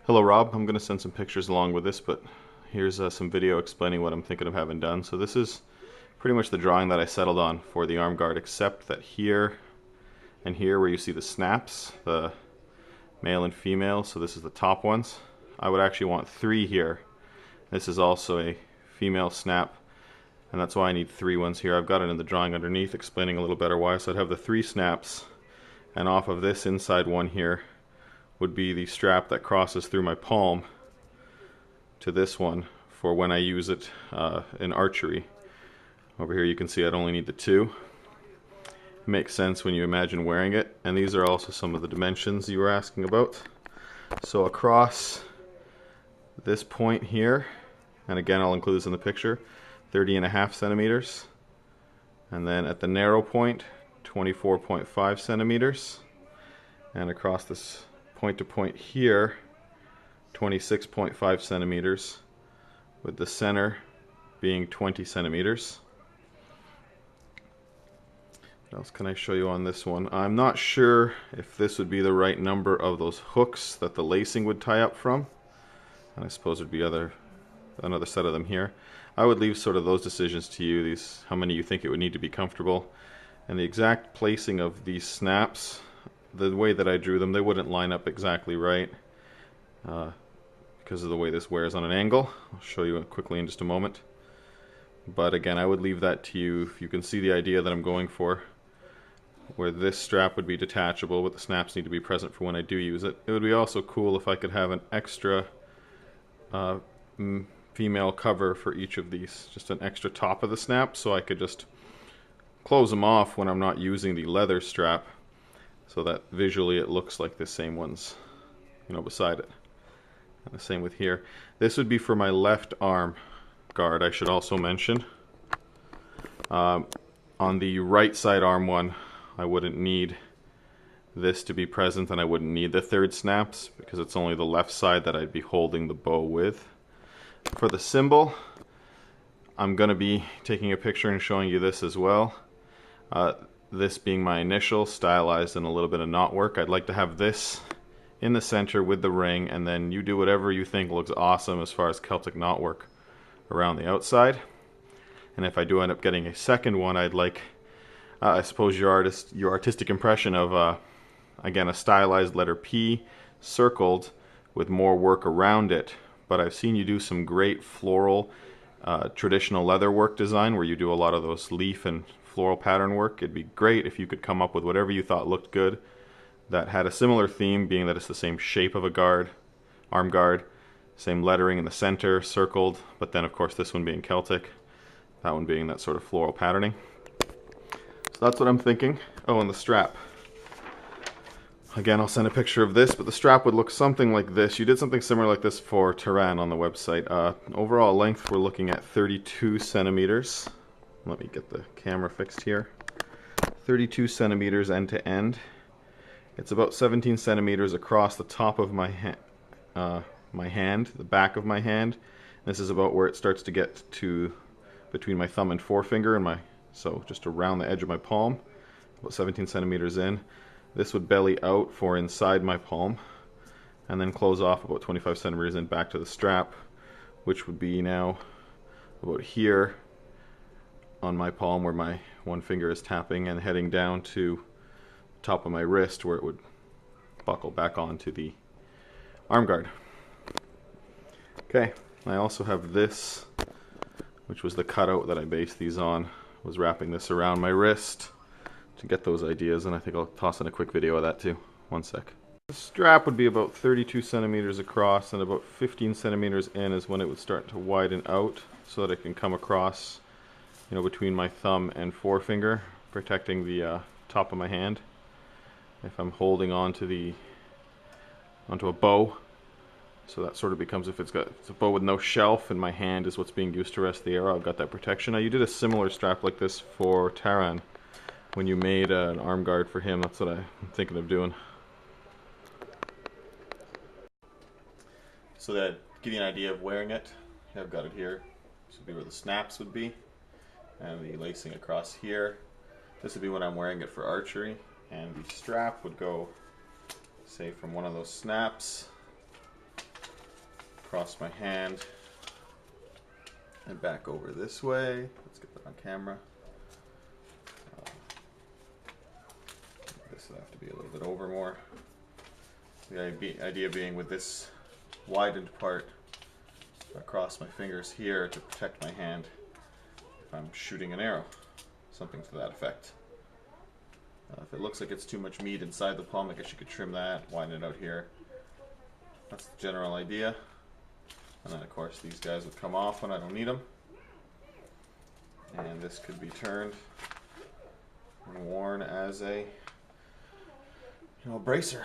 Hello Rob, I'm going to send some pictures along with this, but here's some video explaining what I'm thinking of having done. So this is pretty much the drawing that I settled on for the arm guard, except that here and here where you see the snaps, the male and female, so this is the top ones, I would actually want 3 here. This is also a female snap, and that's why I need 3 ones here. I've got it in the drawing underneath explaining a little better why. So I'd have the 3 snaps, and off of this inside one here would be the strap that crosses through my palm to this one for when I use it in archery. Over here you can see I'd only need the 2. It makes sense when you imagine wearing it, and these are also some of the dimensions you were asking about. So across this point here, and again I'll include this in the picture, 30.5 centimeters, and then at the narrow point 24.5 centimeters, and across this point to point here 26.5 centimeters, with the center being 20 centimeters. What else can I show you on this one? I'm not sure if this would be the right number of those hooks that the lacing would tie up from, and I suppose there'd be another set of them here. I would leave sort of those decisions to you, how many you think it would need to be comfortable, and the exact placing of these snaps. The way that I drew them, they wouldn't line up exactly right because of the way this wears on an angle. I'll show you quickly in just a moment. But again, I would leave that to you. If you can see the idea that I'm going for, where this strap would be detachable, but the snaps need to be present for when I do use it. It would be also cool if I could have an extra female cover for each of these, just an extra top of the snap, so I could just close them off when I'm not using the leather strap, so that visually it looks like the same ones, beside it. And the same with here. This would be for my left arm guard, I should also mention. On the right side arm one, I wouldn't need this to be present, and I wouldn't need the 3rd snaps because it's only the left side that I'd be holding the bow with. For the symbol, I'm going to be taking a picture and showing you this as well. This being my initial, stylized in a little bit of knot work. I'd like to have this in the center with the ring, and then you do whatever you think looks awesome as far as Celtic knot work around the outside. And if I do end up getting a second one, I'd like, I suppose your artistic impression of, again, a stylized letter P circled with more work around it. But I've seen you do some great floral, traditional leather work design where you do a lot of those leaf and floral pattern work. It'd be great if you could come up with whatever you thought looked good that had a similar theme, being that it's the same shape of a guard, arm guard, same lettering in the center, circled, but then of course this one being Celtic, that one being that sort of floral patterning. So that's what I'm thinking. Oh, and the strap. Again, I'll send a picture of this, but the strap would look something like this. You did something similar like this for Tehran on the website. Overall length, we're looking at 32 centimeters. Let me get the camera fixed here. 32 centimeters end to end. It's about 17 centimeters across the top of my hand, the back of my hand. This is about where it starts to get to between my thumb and forefinger, and so just around the edge of my palm, about 17 centimeters in. This would belly out for inside my palm, and then close off about 25 centimeters in back to the strap, which would be now about here on my palm where my one finger is tapping, and heading down to the top of my wrist where it would buckle back onto the arm guard. Okay, I also have this, which was the cutout that I based these on. Was wrapping this around my wrist to get those ideas, and I think I'll toss in a quick video of that too. One sec. The strap would be about 32 centimeters across, and about 15 centimeters in is when it would start to widen out so that it can come across, between my thumb and forefinger, protecting the top of my hand. If I'm holding onto a bow, so that sort of becomes, if it's a bow with no shelf and my hand is what's being used to rest the arrow, I've got that protection. Now, you did a similar strap like this for Tehran when you made an arm guard for him. That's what I'm thinking of doing. So that give you an idea of wearing it, I've got it here. This would be where the snaps would be, and the lacing across here. This would be when I'm wearing it for archery, and the strap would go, say, from one of those snaps Cross my hand and back over this way. Let's get that on camera. This will have to be a little bit over more. The idea being with this widened part, I cross my fingers here to protect my hand if I'm shooting an arrow, something to that effect. If it looks like it's too much meat inside the palm, I guess you could trim that, widen it out here. That's the general idea. And then of course these guys would come off when I don't need them. And this could be turned and worn as a bracer.